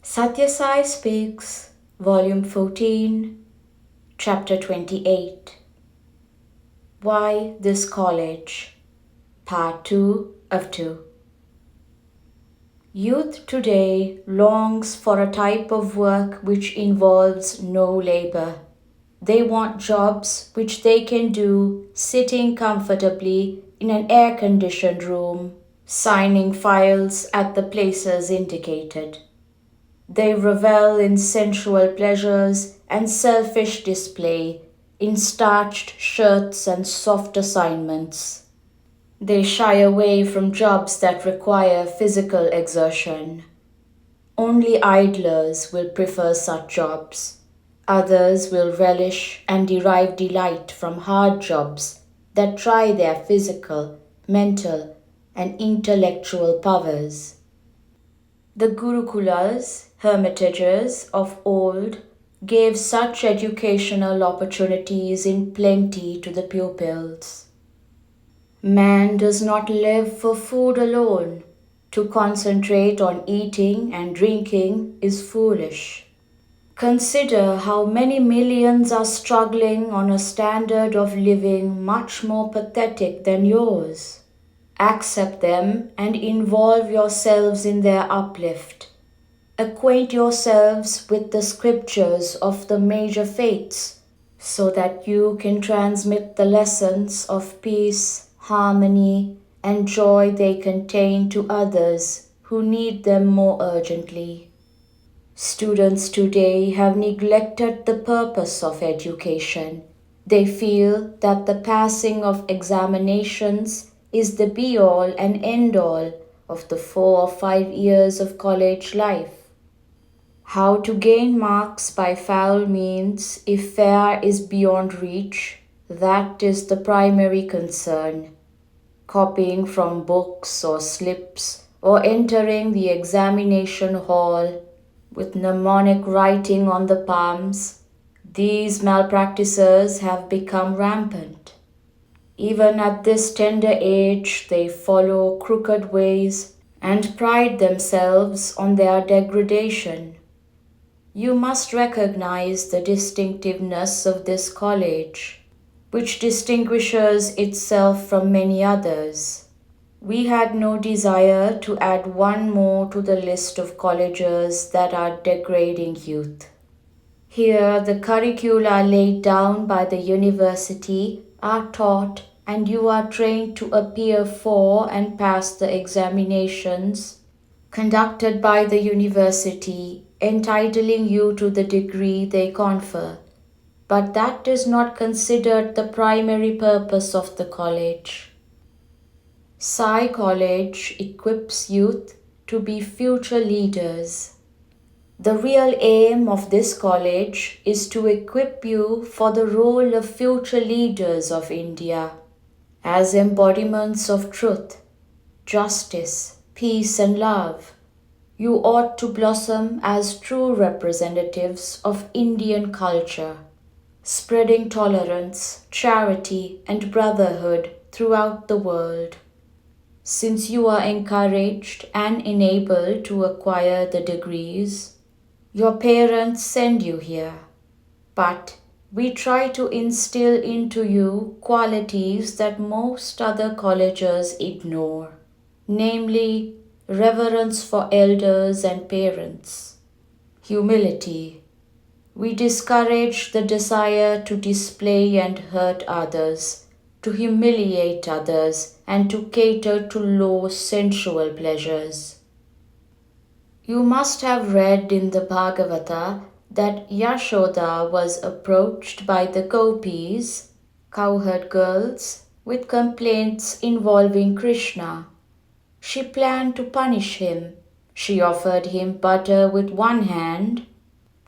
Sathya Sai Speaks, Volume 14, Chapter 28. Why This College? Part 2 of 2. Youth today longs for a type of work which involves no labor. They want jobs which they can do sitting comfortably in an air-conditioned room, signing files at the places indicated. They revel in sensual pleasures and selfish display, in starched shirts and soft assignments. They shy away from jobs that require physical exertion. Only idlers will prefer such jobs. Others will relish and derive delight from hard jobs that try their physical, mental, and intellectual powers. The Gurukulas, hermitages of old, gave such educational opportunities in plenty to the pupils. Man does not live for food alone. To concentrate on eating and drinking is foolish. Consider how many millions are struggling on a standard of living much more pathetic than yours. Accept them and involve yourselves in their uplift. Acquaint yourselves with the scriptures of the major faiths so that you can transmit the lessons of peace, harmony, and joy they contain to others who need them more urgently. Students today have neglected the purpose of education. They feel that the passing of examinations is the be-all and end-all of the 4 or 5 years of college life. How to gain marks by foul means if fair is beyond reach, that is the primary concern. Copying from books or slips or entering the examination hall with mnemonic writing on the palms, these malpractices have become rampant. Even at this tender age, they follow crooked ways and pride themselves on their degradation. You must recognize the distinctiveness of this college, which distinguishes itself from many others. We had no desire to add one more to the list of colleges that are degrading youth. Here, the curricula laid down by the university are taught and you are trained to appear for and pass the examinations conducted by the university, entitling you to the degree they confer. But that is not considered the primary purpose of the college. Sai College equips youth to be future leaders. The real aim of this college is to equip you for the role of future leaders of India. As embodiments of truth, justice, peace and love, you ought to blossom as true representatives of Indian culture, spreading tolerance, charity and brotherhood throughout the world. Since you are encouraged and enabled to acquire the degrees, your parents send you here, but we try to instill into you qualities that most other colleges ignore, namely reverence for elders and parents, humility. We discourage the desire to display and hurt others, to humiliate others, and to cater to low sensual pleasures. You must have read in the Bhagavata that Yashoda was approached by the gopis, cowherd girls, with complaints involving Krishna. She planned to punish him. She offered him butter with one hand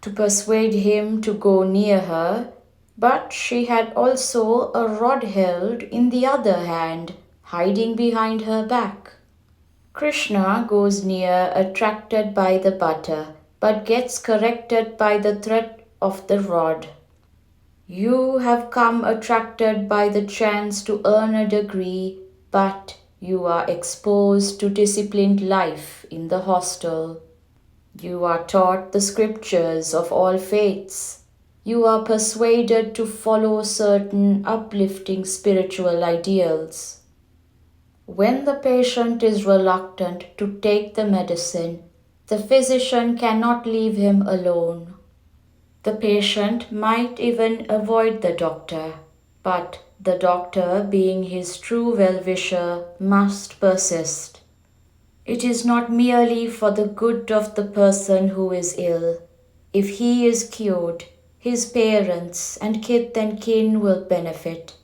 to persuade him to go near her, but she had also a rod held in the other hand, hiding behind her back. Krishna goes near attracted by the butter, but gets corrected by the threat of the rod. You have come attracted by the chance to earn a degree, but you are exposed to disciplined life in the hostel. You are taught the scriptures of all faiths. You are persuaded to follow certain uplifting spiritual ideals. When the patient is reluctant to take the medicine, the physician cannot leave him alone. The patient might even avoid the doctor, but the doctor, being his true well-wisher, must persist. It is not merely for the good of the person who is ill. If he is cured, his parents and kith and kin will benefit.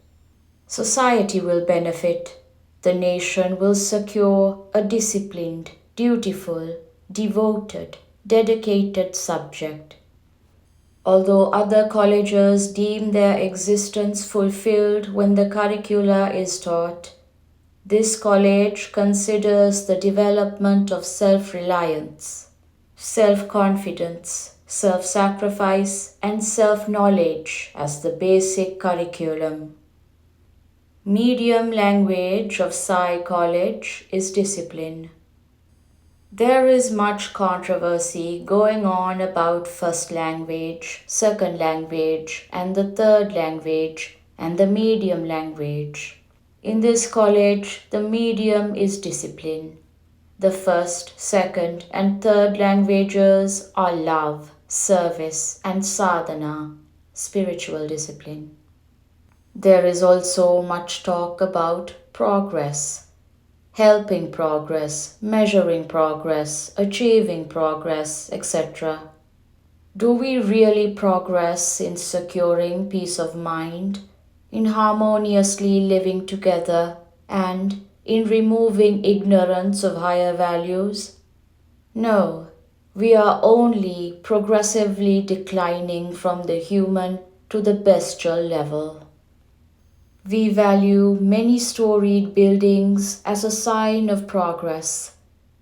Society will benefit. The nation will secure a disciplined, dutiful, devoted, dedicated subject. Although other colleges deem their existence fulfilled when the curricula is taught, this college considers the development of self-reliance, self-confidence, self-sacrifice, and self-knowledge as the basic curriculum. Medium language of Sai College is discipline. There is much controversy going on about first language, second language, and the third language, and the medium language. In this college, the medium is discipline. The first, second, and third languages are love, service, and sadhana, spiritual discipline. There is also much talk about progress, helping progress, measuring progress, achieving progress, etc. Do we really progress in securing peace of mind, in harmoniously living together, and in removing ignorance of higher values? No, we are only progressively declining from the human to the bestial level. We value many-storied buildings as a sign of progress.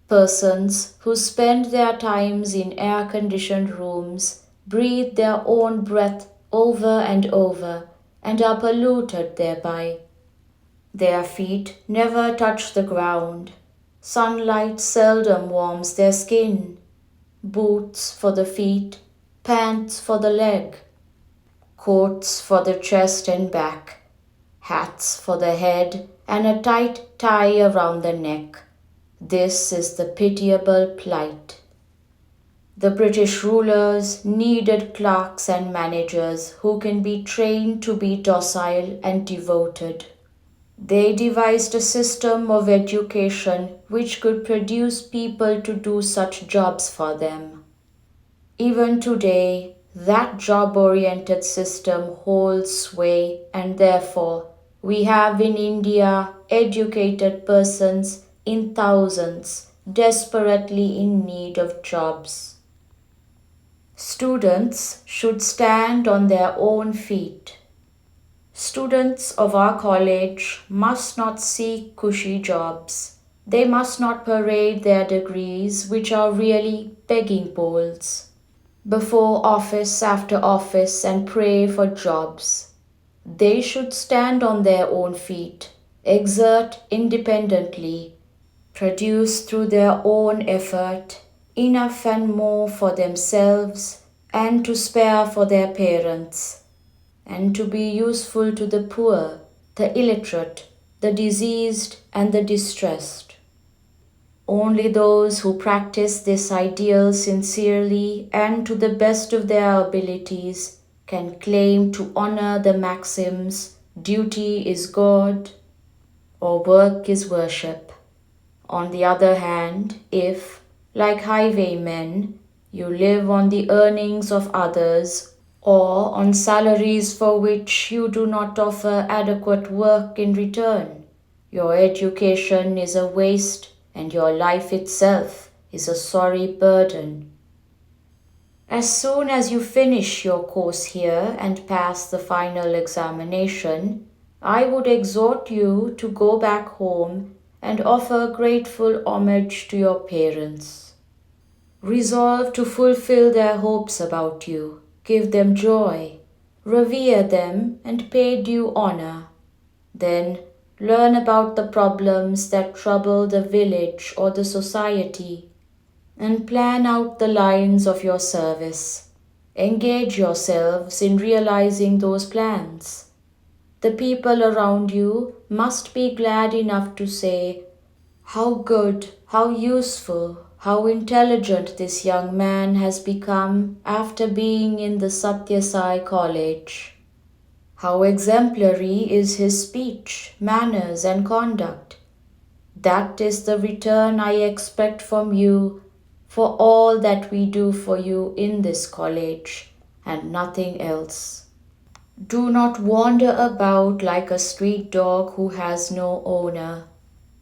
Persons who spend their times in air-conditioned rooms breathe their own breath over and over and are polluted thereby. Their feet never touch the ground. Sunlight seldom warms their skin. Boots for the feet, pants for the leg, coats for the chest and back, hats for the head, and a tight tie around the neck. This is the pitiable plight. The British rulers needed clerks and managers who can be trained to be docile and devoted. They devised a system of education which could produce people to do such jobs for them. Even today, that job-oriented system holds sway, and therefore we have in India educated persons in thousands desperately in need of jobs. Students should stand on their own feet. Students of our college must not seek cushy jobs. They must not parade their degrees, which are really begging bowls, before office after office and pray for jobs. They should stand on their own feet, exert independently, produce through their own effort enough and more for themselves and to spare for their parents, and to be useful to the poor, the illiterate, the diseased, and the distressed. Only those who practice this ideal sincerely and to the best of their abilities can claim to honor the maxims duty is God or work is worship. On the other hand, if, like highwaymen, you live on the earnings of others or on salaries for which you do not offer adequate work in return, your education is a waste and your life itself is a sorry burden. As soon as you finish your course here and pass the final examination, I would exhort you to go back home and offer grateful homage to your parents. Resolve to fulfill their hopes about you, give them joy, revere them, and pay due honor. Then learn about the problems that trouble the village or the society. and plan out the lines of your service. Engage yourselves in realizing those plans. The people around you must be glad enough to say, "How good, how useful, how intelligent this young man has become after being in the Sathya Sai college. How exemplary is his speech, manners, and conduct. That is the return I expect from you for all that we do for you in this college, and nothing else." Do not wander about like a street dog who has no owner,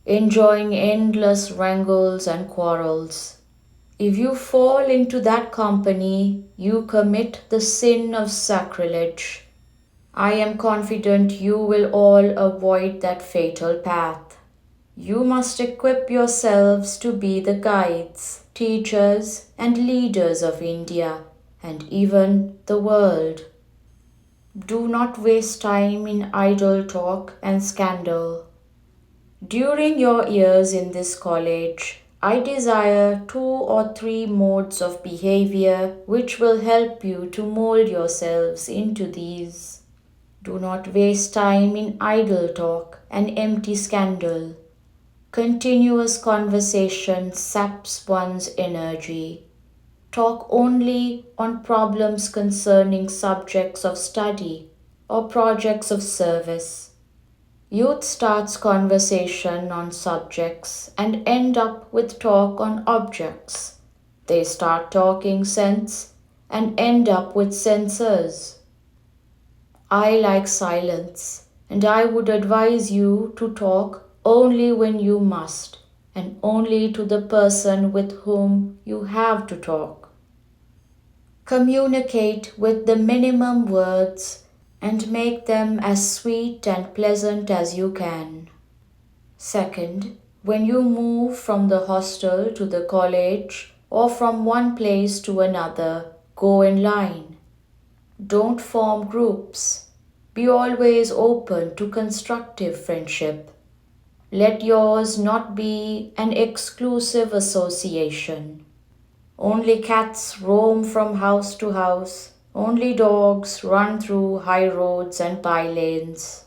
enjoying endless wrangles and quarrels. If you fall into that company, you commit the sin of sacrilege. I am confident you will all avoid that fatal path. You must equip yourselves to be the guides, teachers, and leaders of India and even the world. Do not waste time in idle talk and scandal. During your years in this college, I desire 2 or 3 modes of behavior which will help you to mold yourselves into these. Do not waste time in idle talk and empty scandal. Continuous conversation saps one's energy. Talk only on problems concerning subjects of study or projects of service. Youth starts conversation on subjects and end up with talk on objects. They start talking sense and end up with censors. I like silence, and I would advise you to talk only when you must, and only to the person with whom you have to talk. Communicate with the minimum words and make them as sweet and pleasant as you can. Second, when you move from the hostel to the college or from one place to another, go in line. Don't form groups. Be always open to constructive friendship. Let yours not be an exclusive association. Only cats roam from house to house. Only dogs run through high roads and by lanes.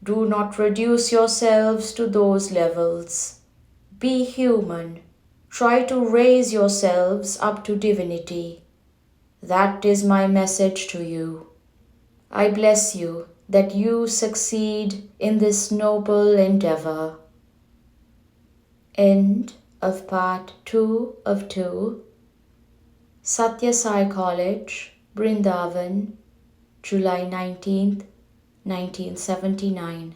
Do not reduce yourselves to those levels. Be human. Try to raise yourselves up to divinity. That is my message to you. I bless you that you succeed in this noble endeavor. End of part 2 of 2. Sathya Sai College, Brindavan, July 19th, 1979.